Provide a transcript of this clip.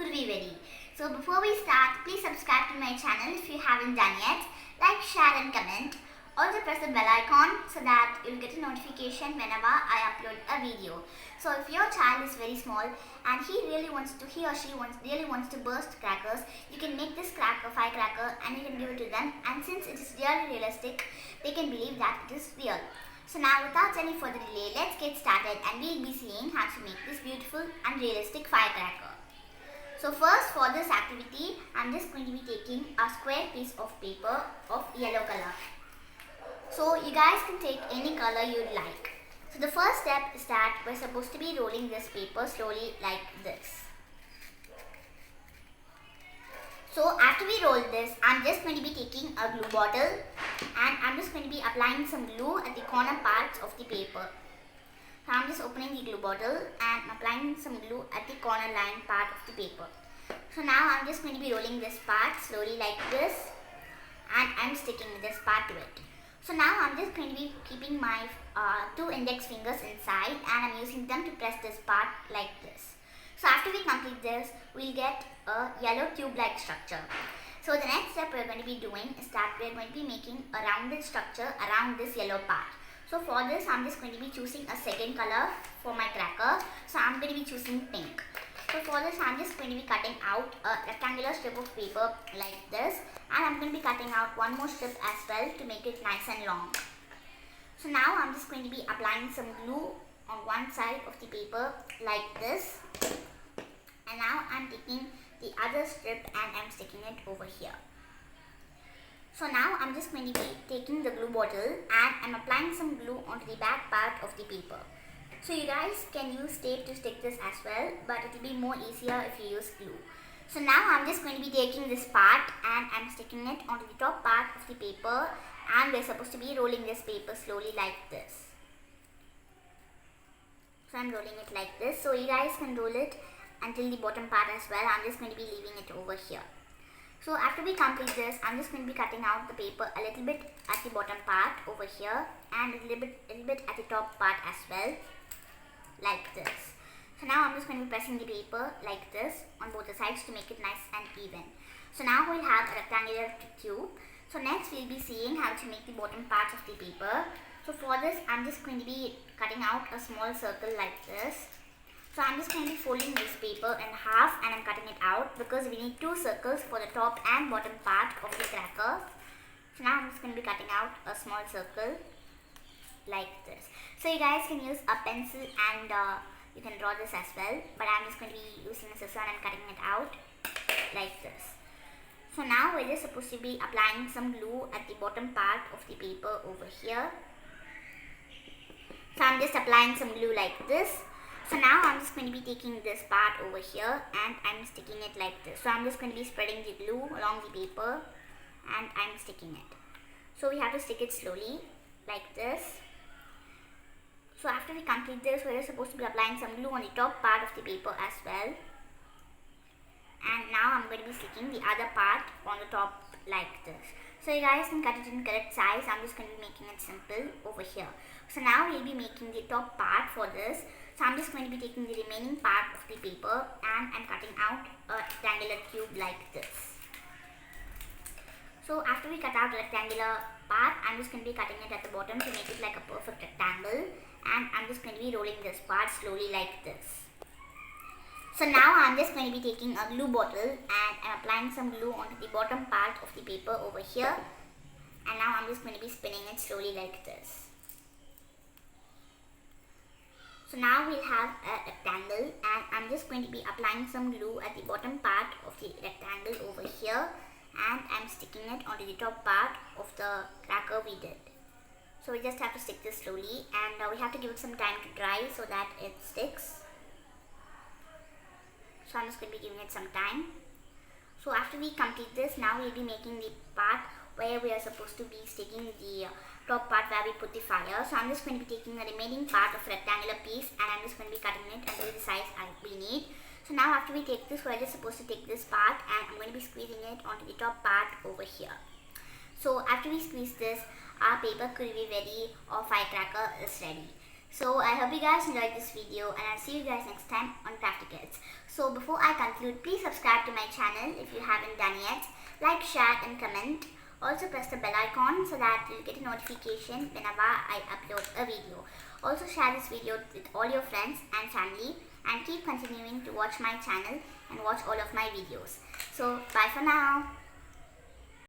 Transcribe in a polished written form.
could be ready. So before we start, please subscribe to my channel if you haven't done yet. Like, share and comment. Also press the bell icon so that you'll get a notification whenever I upload a video. So if your child is very small and he or she really wants to burst crackers, you can make this firecracker and you can give it to them, and since it is really realistic, they can believe that it is real. So now without any further delay, let's get started and we'll be seeing how to make this beautiful and realistic firecracker. So first, for this activity, I'm just going to be taking a square piece of paper of yellow color. So you guys can take any color you'd like. So the first step is that we're supposed to be rolling this paper slowly like this. So after we roll this, I'm just going to be taking a glue bottle and I'm just going to be applying some glue at the corner parts of the paper. So I'm just opening the glue bottle and applying some glue at the corner line part of the paper. So now I'm just going to be rolling this part slowly like this and I'm sticking this part to it. So now I'm just going to be keeping my two index fingers inside and I'm using them to press this part like this. So after we complete this, we'll get a yellow tube-like structure. So the next step we're going to be doing is that we're going to be making a rounded structure around this yellow part. So for this, I'm just going to be choosing a second color for my cracker. So I'm going to be choosing pink. So for this, I'm just going to be cutting out a rectangular strip of paper like this. And I'm going to be cutting out one more strip as well to make it nice and long. So now I'm just going to be applying some glue on one side of the paper like this. And now I'm taking the other strip and I'm sticking it over here. So now I'm just going to be taking the glue bottle and I'm applying some glue onto the back part of the paper. So you guys can use tape to stick this as well, but it will be more easier if you use glue. So now I'm just going to be taking this part and I'm sticking it onto the top part of the paper, and we're supposed to be rolling this paper slowly like this. So I'm rolling it like this. So you guys can roll it until the bottom part as well. I'm just going to be leaving it over here. So after we complete this, I'm just going to be cutting out the paper a little bit at the bottom part over here and a little bit at the top part as well, like this. So now I'm just going to be pressing the paper like this on both the sides to make it nice and even. So now we'll have a rectangular tube. So next we'll be seeing how to make the bottom parts of the paper. So for this, I'm just going to be cutting out a small circle like this. So I'm just going to be folding this paper in half and I'm cutting it out because we need two circles for the top and bottom part of the cracker. So now I'm just going to be cutting out a small circle like this. So you guys can use a pencil and you can draw this as well, but I'm just going to be using a scissor and cutting it out like this. So now we're just supposed to be applying some glue at the bottom part of the paper over here. So I'm just applying some glue like this. So now I'm just going to be taking this part over here and I'm sticking it like this. So I'm just going to be spreading the glue along the paper and I'm sticking it. So we have to stick it slowly like this. So after we complete this, we're supposed to be applying some glue on the top part of the paper as well. And now I'm going to be sticking the other part on the top like this. So you guys can cut it in correct size. I'm just going to be making it simple over here. So now we'll be making the top part for this. So I'm just going to be taking the remaining part of the paper and I'm cutting out a rectangular cube like this. So after we cut out the rectangular part, I'm just going to be cutting it at the bottom to make it like a perfect rectangle. And I'm just going to be rolling this part slowly like this. So now I'm just going to be taking a glue bottle and I'm applying some glue onto the bottom part of the paper over here. And now I'm just going to be spinning it slowly like this. So now we'll have a rectangle and I'm just going to be applying some glue at the bottom part of the rectangle over here and I'm sticking it onto the top part of the cracker we did. So we just have to stick this slowly and we have to give it some time to dry so that it sticks. So I'm just going to be giving it some time. So after we complete this, now we'll be making the part where we are supposed to be sticking the top part where we put the fire. So I'm just going to be taking the remaining part of rectangular piece and I'm just going to be cutting it until the size we need. So now after we take this, we're just supposed to take this part and I'm going to be squeezing it onto the top part over here. So after we squeeze this, our paper could be ready or firecracker is ready. So I hope you guys enjoyed this video, and I'll see you guys next time on Crafty Kids. So before I conclude, please subscribe to my channel if you haven't done yet. Like, share and comment. Also press the bell icon so that you'll get a notification whenever I upload a video. Also share this video with all your friends and family, and keep continuing to watch my channel and watch all of my videos. So bye for now.